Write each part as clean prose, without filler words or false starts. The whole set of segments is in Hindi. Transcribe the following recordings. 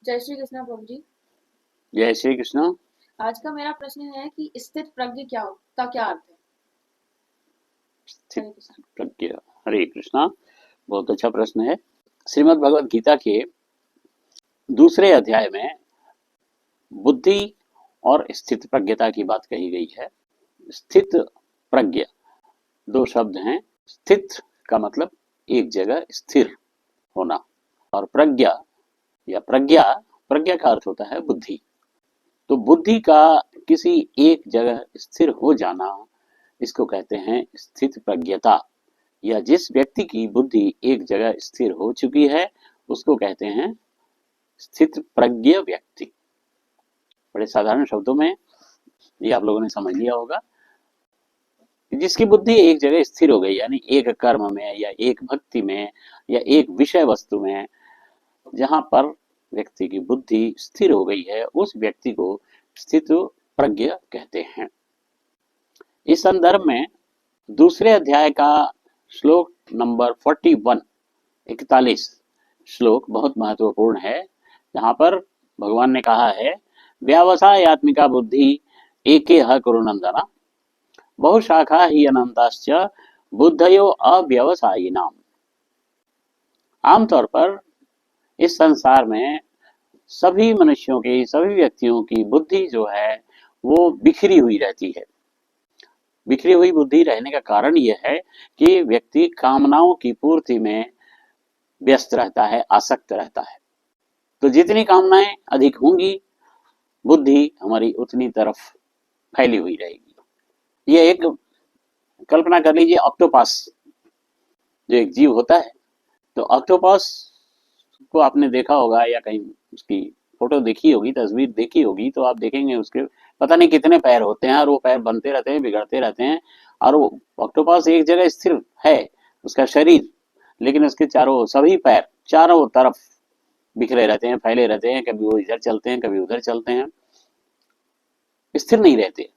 जय श्री कृष्णा प्रभु जी। जय श्री कृष्ण। आज का मेरा प्रश्न है कि स्थित प्रज्ञ का क्या अर्थ है। स्थित हरे कृष्ण। प्रज्ञ। हरे कृष्णा। बहुत अच्छा प्रश्न है। श्रीमद् भगवद गीता के दूसरे अध्याय में बुद्धि और स्थित प्रज्ञता की बात कही गई है। स्थित प्रज्ञ दो शब्द हैं। स्थित का मतलब एक जगह स्थिर होना, और प्रज्ञा या प्रज्ञा, प्रज्ञा का अर्थ होता है बुद्धि। तो बुद्धि का किसी एक जगह स्थिर हो जाना, इसको कहते हैं स्थित प्रज्ञता। या जिस व्यक्ति की बुद्धि एक जगह स्थिर हो चुकी है, उसको कहते हैं स्थित प्रज्ञ व्यक्ति। बड़े साधारण शब्दों में ये आप लोगों ने समझ लिया होगा। जिसकी बुद्धि एक जगह स्थिर हो गई, यानी एक कर्म में या एक भक्ति में या एक विषय वस्तु में, जहां पर व्यक्ति की बुद्धि स्थिर हो गई है, उस व्यक्ति को स्थित प्रज्ञ कहते हैं। इस संदर्भ में दूसरे अध्याय का श्लोक नंबर 41, 41 श्लोक बहुत महत्वपूर्ण है। जहां पर भगवान ने कहा है, व्यावसायात्मिका बुद्धि एके ह कुरुनंदना बहुशाखा ही अनंताश्च बुद्धयो अव्यवसायिनाम। आमतौर पर इस संसार में सभी मनुष्यों की, सभी व्यक्तियों की बुद्धि जो है वो बिखरी हुई रहती है। बिखरी हुई बुद्धि रहने का कारण यह है कि व्यक्ति कामनाओं की पूर्ति में व्यस्त रहता है, आसक्त रहता है। तो जितनी कामनाएं अधिक होंगी, बुद्धि हमारी उतनी तरफ फैली हुई रहेगी। ये एक कल्पना कर लीजिए, ऑक्टोपस जो एक जीव होता है, तो ऑक्टोपस को आपने देखा होगा या कहीं उसकी फोटो देखी होगी, तस्वीर देखी होगी, तो आप देखेंगे उसके पता नहीं कितने पैर होते हैं, और वो पैर बनते रहते हैं, बिगड़ते रहते हैं। और वो ऑक्टोपस एक जगह स्थिर है, उसका शरीर, लेकिन उसके चारों सभी पैर चारों तरफ बिखरे रहते हैं, फैले रहते हैं। कभी वो इधर चलते हैं, कभी उधर चलते हैं, स्थिर नहीं रहते।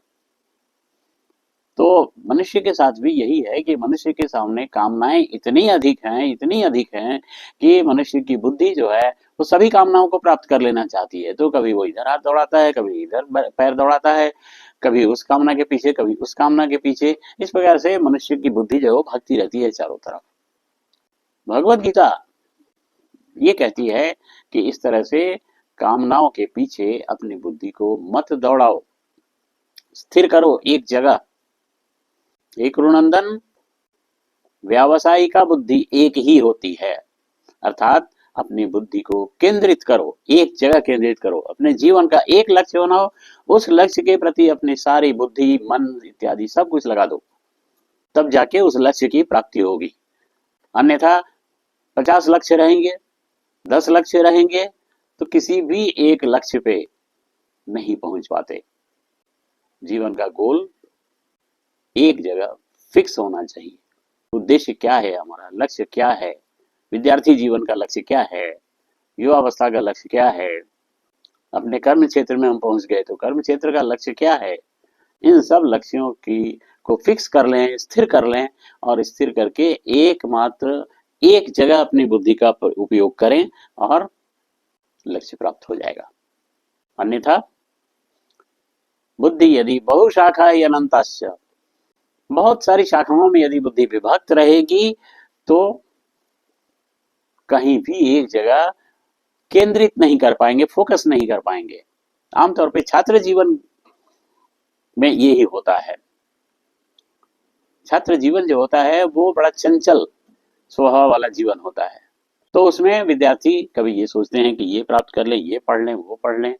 तो मनुष्य के साथ भी यही है कि मनुष्य के सामने कामनाएं इतनी अधिक हैं, इतनी अधिक हैं कि मनुष्य की बुद्धि जो है वो सभी कामनाओं को प्राप्त कर लेना चाहती है। तो कभी वो इधर हाथ दौड़ाता है, कभी इधर पैर दौड़ाता है, कभी उस कामना के पीछे, कभी उस कामना के पीछे। इस प्रकार से मनुष्य की बुद्धि जो है वो भागती रहती है चारों तरफ। भगवत गीता ये कहती है कि इस तरह से कामनाओं के पीछे अपनी बुद्धि को मत दौड़ाओ, स्थिर करो एक जगह। एक रुनंदन, व्यावसायिका बुद्धि एक ही होती है, अर्थात अपनी बुद्धि को केंद्रित करो, एक जगह केंद्रित करो, अपने जीवन का एक लक्ष्य बनाओ, उस लक्ष्य के प्रति अपनी सारी बुद्धि, मन इत्यादि सब कुछ लगा दो, तब जाके उस लक्ष्य की प्राप्ति होगी। अन्यथा 50 लक्ष्य रहेंगे, 10 लक्ष्य रहेंगे, तो किसी भी एक लक्ष्य पे नहीं पहुंच पाते। जीवन का गोल एक जगह फिक्स होना चाहिए। उद्देश्य क्या है, हमारा लक्ष्य क्या है, विद्यार्थी जीवन का लक्ष्य क्या है, युवावस्था का लक्ष्य क्या है, अपने कर्म क्षेत्र में हम पहुंच गए तो कर्म क्षेत्र का लक्ष्य क्या है। इन सब लक्ष्यों की को फिक्स कर लें, स्थिर कर लें, और स्थिर करके एकमात्र एक जगह अपनी बुद्धि का उपयोग करें और लक्ष्य प्राप्त हो जाएगा। अन्यथा बुद्धि यदि बहुशाखा अनंताश्च, बहुत सारी शाखाओं में यदि बुद्धि विभक्त रहेगी, तो कहीं भी एक जगह केंद्रित नहीं कर पाएंगे, फोकस नहीं कर पाएंगे। आमतौर पे छात्र जीवन में यही होता है। छात्र जीवन जो होता है वो बड़ा चंचल स्वभाव वाला जीवन होता है। तो उसमें विद्यार्थी कभी ये सोचते हैं कि ये प्राप्त कर लें, ये पढ़ लें, वो पढ़ लें,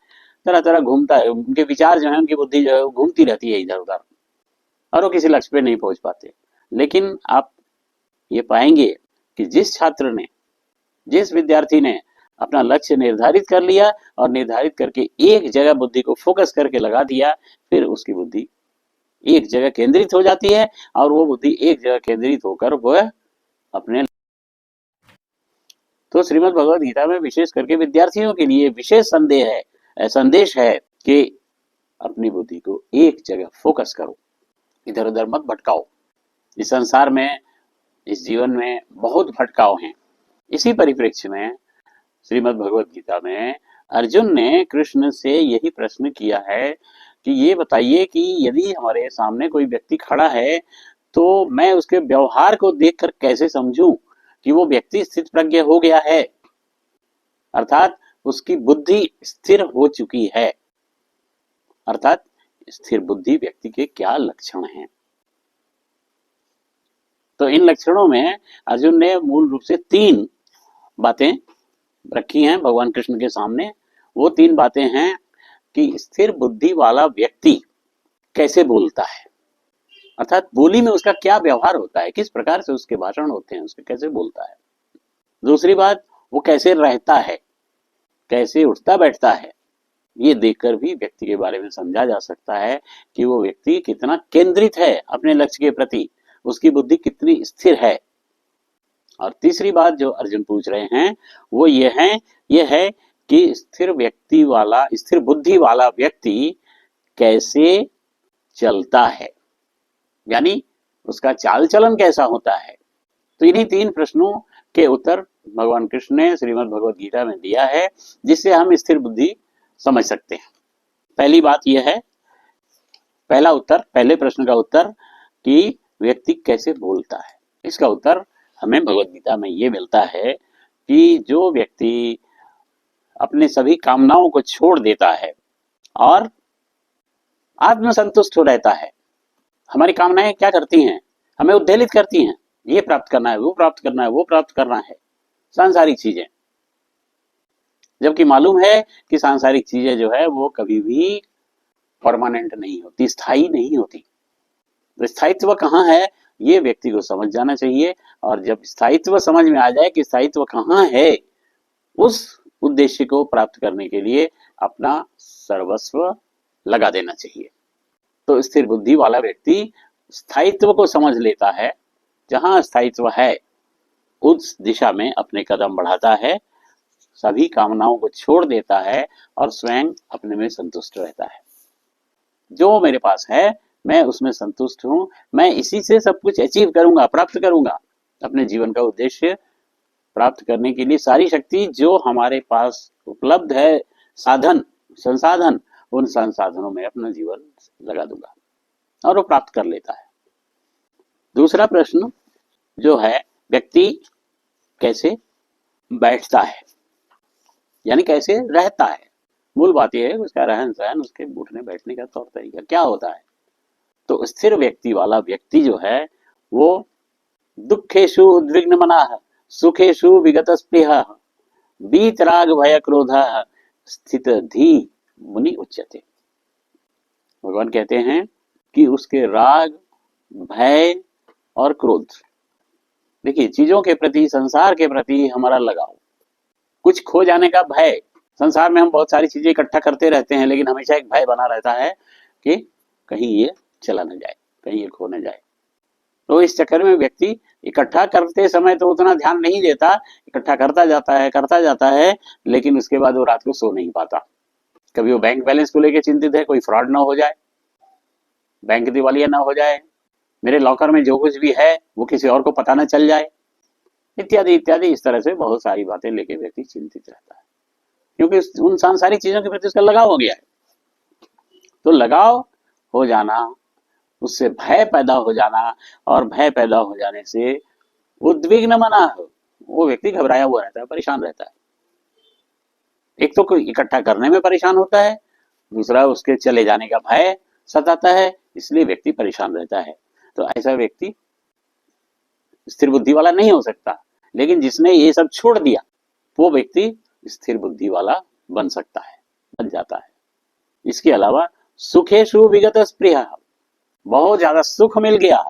तरह तरह घूमता है, उनके विचार जो है, उनकी बुद्धि जो है वो घूमती रहती है इधर उधर, और वो किसी लक्ष्य पे नहीं पहुंच पाते। लेकिन आप ये पाएंगे कि जिस छात्र ने, जिस विद्यार्थी ने अपना लक्ष्य निर्धारित कर लिया और निर्धारित करके एक जगह बुद्धि को फोकस करके लगा दिया, फिर उसकी बुद्धि एक जगह केंद्रित हो जाती है, और वो बुद्धि एक जगह केंद्रित होकर वह अपने, तो श्रीमद् भगवद गीता में विशेष करके विद्यार्थियों के लिए विशेष संदेश है कि अपनी बुद्धि को एक जगह फोकस करो, इधर उधर मत भटकाओ। इस संसार में, इस जीवन में बहुत भटकाव हैं। इसी परिप्रेक्ष्य में श्रीमद् भगवद गीता में अर्जुन ने कृष्ण से यही प्रश्न किया है कि ये बताइए कि यदि हमारे सामने कोई व्यक्ति खड़ा है तो मैं उसके व्यवहार को देखकर कैसे समझूं कि वो व्यक्ति स्थित प्रज्ञ हो गया है, अर्थात उसकी बुद्धि स्थिर हो चुकी है। अर्थात स्थिर बुद्धि व्यक्ति के क्या लक्षण हैं। तो इन लक्षणों में अर्जुन ने मूल रूप से 3 बातें रखी हैं भगवान कृष्ण के सामने। वो 3 बातें हैं कि स्थिर बुद्धि वाला व्यक्ति कैसे बोलता है, अर्थात बोली में उसका क्या व्यवहार होता है, किस प्रकार से उसके भाषण होते हैं, उसके कैसे बोलता है। दूसरी बात, वो कैसे रहता है, कैसे उठता बैठता है। ये देखकर भी व्यक्ति के बारे में समझा जा सकता है कि वो व्यक्ति कितना केंद्रित है अपने लक्ष्य के प्रति, उसकी बुद्धि कितनी स्थिर है। और तीसरी बात जो अर्जुन पूछ रहे हैं वो ये है कि स्थिर बुद्धि वाला व्यक्ति कैसे चलता है, यानी उसका चाल चलन कैसा होता है। तो इन्हीं 3 प्रश्नों के उत्तर भगवान कृष्ण ने श्रीमद् भगवद गीता में दिया है, जिससे हम स्थिर बुद्धि समझ सकते हैं। पहली बात यह है, पहले प्रश्न का उत्तर कि व्यक्ति कैसे बोलता है, इसका उत्तर हमें भगवद गीता में ये मिलता है कि जो व्यक्ति अपने सभी कामनाओं को छोड़ देता है और आत्मसंतुष्ट हो रहता है। हमारी कामनाएं क्या करती हैं, हमें उद्वेलित करती हैं, ये प्राप्त करना है, वो प्राप्त करना है, वो प्राप्त करना है, सांसारिक चीजें। जबकि मालूम है कि सांसारिक चीजें जो है वो कभी भी परमानेंट नहीं होती, स्थायी नहीं होती। तो स्थायित्व कहाँ है ये व्यक्ति को समझ जाना चाहिए, और जब स्थायित्व समझ में आ जाए कि स्थायित्व कहाँ है, उस उद्देश्य को प्राप्त करने के लिए अपना सर्वस्व लगा देना चाहिए। तो स्थिर बुद्धि वाला व्यक्ति स्थायित्व को समझ लेता है, जहां स्थायित्व है उस दिशा में अपने कदम बढ़ाता है, सभी कामनाओं को छोड़ देता है और स्वयं अपने में संतुष्ट रहता है। जो मेरे पास है मैं उसमें संतुष्ट हूं, मैं इसी से सब कुछ अचीव करूंगा, प्राप्त करूंगा। अपने जीवन का उद्देश्य प्राप्त करने के लिए सारी शक्ति जो हमारे पास उपलब्ध है, संसाधन, उन संसाधनों में अपना जीवन लगा दूंगा, और वो प्राप्त कर लेता है। दूसरा प्रश्न जो है, व्यक्ति कैसे बैठता है, यानी कैसे रहता है। मूल बात यह है उसका रहन सहन, उसके उठने बैठने का तौर तरीका क्या होता है। तो स्थिर व्यक्ति वाला व्यक्ति जो है वो दुखेषु उद्विग्न मनाः सुखेषु विगत स्पृहः वीतराग भय क्रोधः स्थित धी मुनि उच्यते। भगवान कहते हैं कि उसके राग, भय और क्रोध, देखिए चीजों के प्रति, संसार के प्रति हमारा लगाव, कुछ खो जाने का भय। संसार में हम बहुत सारी चीजें इकट्ठा करते रहते हैं, लेकिन हमेशा एक भय बना रहता है कि कहीं ये चला न जाए, कहीं ये खो न जाए। तो इस चक्कर में व्यक्ति इकट्ठा करते समय तो उतना ध्यान नहीं देता, इकट्ठा करता जाता है, लेकिन उसके बाद वो रात को सो नहीं पाता। कभी वो बैंक बैलेंस को लेकर चिंतित है, कोई फ्रॉड ना हो जाए, बैंक दिवालिया ना हो जाए, मेरे लॉकर में जो कुछ भी है वो किसी और को पता न चल जाए, इत्यादि इत्यादि। इस तरह से बहुत सारी बातें लेके व्यक्ति चिंतित रहता है, क्योंकि उन सांसारिक चीजों के प्रति उसका लगाव हो गया है। तो लगाव हो जाना, उससे भय पैदा हो जाना, और भय पैदा हो जाने से उद्विग्न मना, वो व्यक्ति घबराया हुआ रहता है, परेशान रहता है। एक तो कोई इकट्ठा करने में परेशान होता है, दूसरा उसके चले जाने का भय सताता है, इसलिए व्यक्ति परेशान रहता है। तो ऐसा व्यक्ति स्थिर बुद्धि वाला नहीं हो सकता, लेकिन जिसने ये सब छोड़ दिया वो व्यक्ति स्थिर बुद्धि वाला बन सकता है, बन जाता है। इसके अलावा सुखेषु विगत स्पृहः, बहुत ज्यादा सुख मिल गया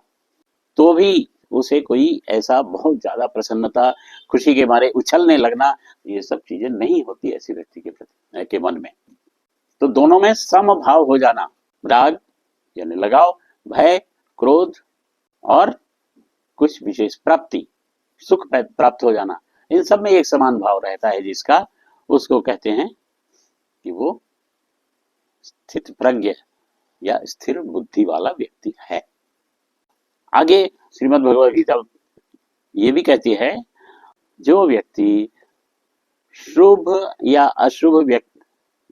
तो भी उसे कोई ऐसा बहुत ज्यादा प्रसन्नता, खुशी के मारे उछलने लगना, ये सब चीजें नहीं होती ऐसे व्यक्ति के प्रति, के मन में। तो दोनों में समभाव हो जाना, राग यानी लगाव, भय, क्रोध और कुछ विशेष प्राप्ति, सुख प्राप्त हो जाना, इन सब में एक समान भाव रहता है जिसका, उसको कहते हैं कि वो स्थित प्रज्ञ या स्थिर बुद्धि वाला व्यक्ति है। आगे श्रीमद् भगवद गीता ये भी कहती है, जो व्यक्ति शुभ या अशुभ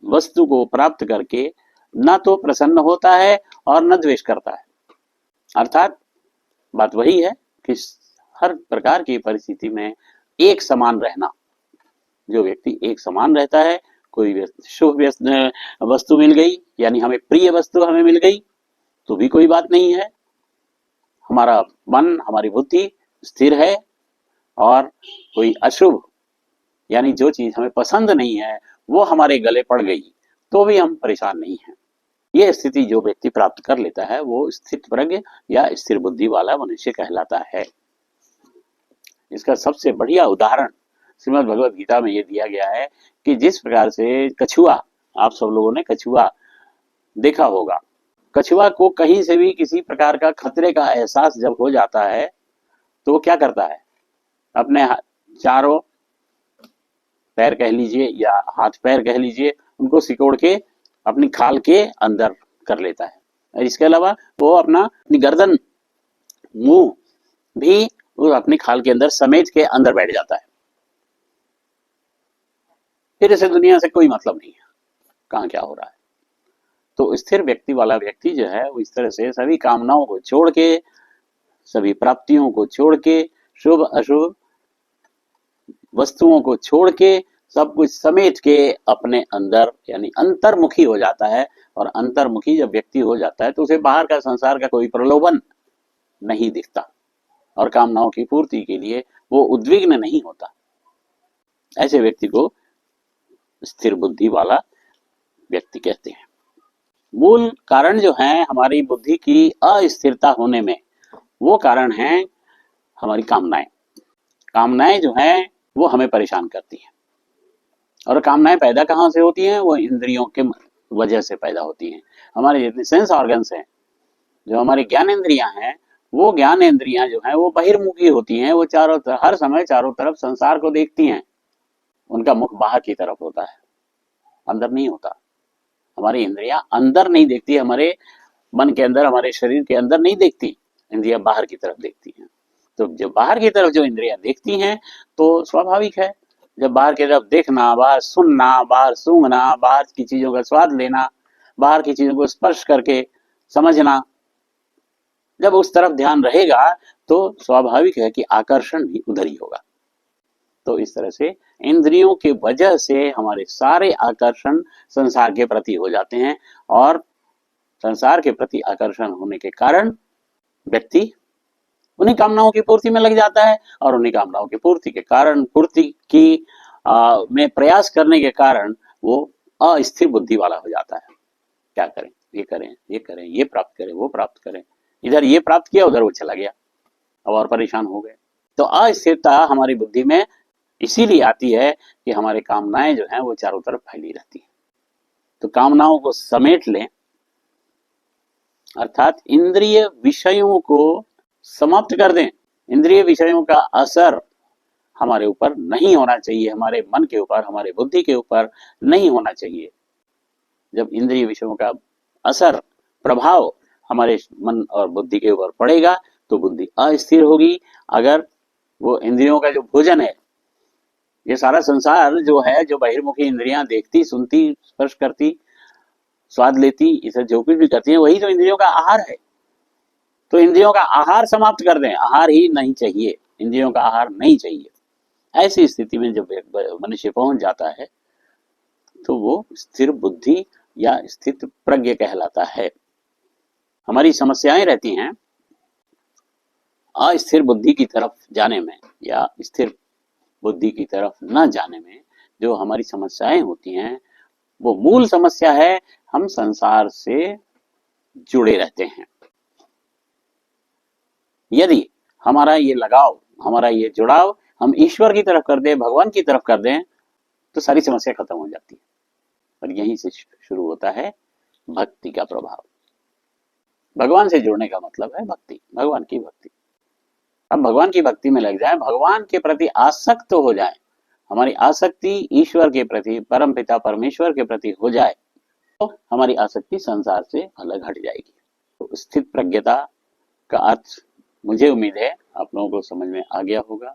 वस्तु को प्राप्त करके न तो प्रसन्न होता है और न द्वेष करता है। अर्थात बात वही है कि हर प्रकार की परिस्थिति में एक समान रहना। जो व्यक्ति एक समान रहता है, कोई शुभ वस्तु मिल गई, यानी हमें प्रिय वस्तु हमें मिल गई तो भी कोई बात नहीं है, हमारा मन, हमारी बुद्धि स्थिर है। और कोई अशुभ, यानी जो चीज हमें पसंद नहीं है वो हमारे गले पड़ गई तो भी हम परेशान नहीं हैं। यह स्थिति जो व्यक्ति प्राप्त कर लेता है वो स्थित प्रज्ञ या स्थिर बुद्धि वाला मनुष्य कहलाता है। इसका सबसे बढ़िया उदाहरण श्रीमद् भगवद गीता में ये दिया गया है कि जिस प्रकार से कछुआ, आप सब लोगों ने कछुआ देखा होगा, कछुआ को कहीं से भी किसी प्रकार का खतरे का एहसास जब हो जाता है तो वो क्या करता है, अपने चारों पैर कह लीजिए या हाथ पैर कह लीजिए, उनको सिकोड़ के अपनी खाल के अंदर कर लेता है। और इसके अलावा वो अपनी गर्दन, मुंह भी वो अपनी खाल के अंदर समेट के अंदर बैठ जाता है। फिर इसे दुनिया से कोई मतलब नहीं है, कहाँ क्या हो रहा है। तो स्थिर व्यक्ति वाला व्यक्ति जो है वो इस तरह से सभी कामनाओं को छोड़ के, सभी प्राप्तियों को छोड़ के, शुभ अशुभ वस्तुओं को छोड़ के, सब कुछ समेट के अपने अंदर यानी अंतर्मुखी हो जाता है। और अंतर्मुखी जब व्यक्ति हो जाता है तो उसे बाहर का संसार का कोई प्रलोभन नहीं दिखता और कामनाओं की पूर्ति के लिए वो उद्विग्न नहीं होता। ऐसे व्यक्ति को स्थिर बुद्धि वाला व्यक्ति कहते हैं। मूल कारण जो है हमारी बुद्धि की अस्थिरता होने में, वो कारण है हमारी कामनाएं। कामनाएं जो हैं वो हमें परेशान करती हैं। और कामनाएं पैदा कहाँ से होती हैं? वो इंद्रियों के वजह से पैदा होती हैं। हमारे जितने सेंस ऑर्गन्स हैं, जो हमारी ज्ञान इंद्रियां हैं, वो ज्ञान इंद्रियां जो हैं वो बहिर्मुखी होती हैं। वो हर समय चारों तरफ संसार को देखती हैं। उनका मुख बाहर की तरफ होता है, अंदर नहीं होता। हमारी इंद्रियां अंदर नहीं देखती, हमारे मन के अंदर, हमारे शरीर के अंदर नहीं देखती, इंद्रियां बाहर की तरफ देखती हैं। तो जब बाहर की तरफ जो इंद्रियां देखती हैं तो स्वाभाविक है, जब बाहर की तरफ देखना, बाहर सुनना, बाहर सूंघना, बाहर की चीजों का स्वाद लेना, बाहर की चीजों को स्पर्श करके समझना, जब उस तरफ ध्यान रहेगा तो स्वाभाविक है कि आकर्षण भी उधर ही होगा। तो इस तरह से इंद्रियों की वजह से हमारे सारे आकर्षण संसार के प्रति हो जाते हैं। और संसार के प्रति आकर्षण होने के कारण व्यक्ति उन्हीं कामनाओं की पूर्ति में लग जाता है। और उन्हीं कामनाओं की पूर्ति के कारण, पूर्ति की में प्रयास करने के कारण वो अस्थिर बुद्धि वाला हो जाता है। क्या करें, ये करें, ये करें, ये प्राप्त करें, वो प्राप्त करें, इधर ये प्राप्त किया, उधर वो चला गया, अब और परेशान हो गए। तो अस्थिरता हमारी बुद्धि में इसीलिए आती है कि हमारी कामनाएं जो हैं वो चारों तरफ फैली रहती हैं। तो कामनाओं को समेट लें, अर्थात इंद्रिय विषयों को समाप्त कर दें। इंद्रिय विषयों का असर हमारे ऊपर नहीं होना चाहिए, हमारे मन के ऊपर, हमारे बुद्धि के ऊपर नहीं होना चाहिए। जब इंद्रिय विषयों का असर, प्रभाव हमारे मन और बुद्धि के ऊपर पड़ेगा तो बुद्धि अस्थिर होगी। अगर वो इंद्रियों का जो भोजन है, ये सारा संसार जो है, जो बहिर्मुखी इंद्रियां देखती, सुनती, स्पर्श करती, स्वाद लेती, इसे जो कुछ भी करती है, वही तो इंद्रियों का आहार है। तो इंद्रियों का आहार समाप्त कर दें, आहार ही नहीं चाहिए, इंद्रियों का आहार नहीं चाहिए। ऐसी स्थिति में जब मनुष्य पहुंच जाता है तो वो स्थिर बुद्धि या स्थित प्रज्ञ कहलाता है। हमारी समस्याएं रहती हैं अस्थिर बुद्धि की तरफ जाने में या स्थिर बुद्धि की तरफ न जाने में। जो हमारी समस्याएं होती हैं वो मूल समस्या है, हम संसार से जुड़े रहते हैं। यदि हमारा ये लगाव, हमारा ये जुड़ाव हम ईश्वर की तरफ कर दें, भगवान की तरफ कर दें, तो सारी समस्या खत्म हो जाती है। और यहीं से शुरू होता है भक्ति का प्रभाव। भगवान से जुड़ने का मतलब है भक्ति, भगवान की भक्ति। अब भगवान की भक्ति में लग जाए, भगवान के प्रति आसक्त हो जाए, हमारी आसक्ति ईश्वर के प्रति, परम पिता परमेश्वर के प्रति हो जाए, तो हमारी आसक्ति संसार से अलग हट जाएगी। तो स्थित प्रज्ञता का अर्थ मुझे उम्मीद है आप लोगों को समझ में आ गया होगा।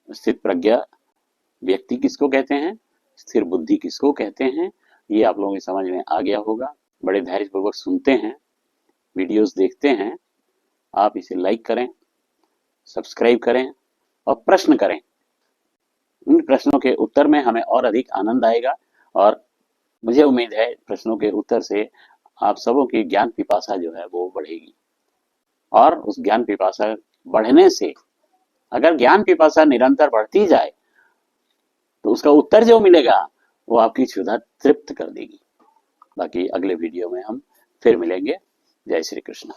स्थित प्रज्ञ व्यक्ति किसको कहते हैं, स्थिर बुद्धि किसको कहते हैं, ये आप लोगों की समझ में आ गया होगा। बड़े धैर्यपूर्वक सुनते हैं, वीडियोस देखते हैं। आप इसे लाइक करें, सब्सक्राइब करें और प्रश्न करें। इन प्रश्नों के उत्तर में हमें और अधिक आनंद आएगा और मुझे उम्मीद है प्रश्नों के उत्तर से आप सबों की ज्ञान पिपासा जो है वो बढ़ेगी। और उस ज्ञान पिपासा बढ़ने से, अगर ज्ञान पिपासा निरंतर बढ़ती जाए तो उसका उत्तर जो मिलेगा वो आपकी क्षुधा तृप्त कर देगी। बाकी अगले वीडियो में हम फिर मिलेंगे। जय श्री कृष्ण।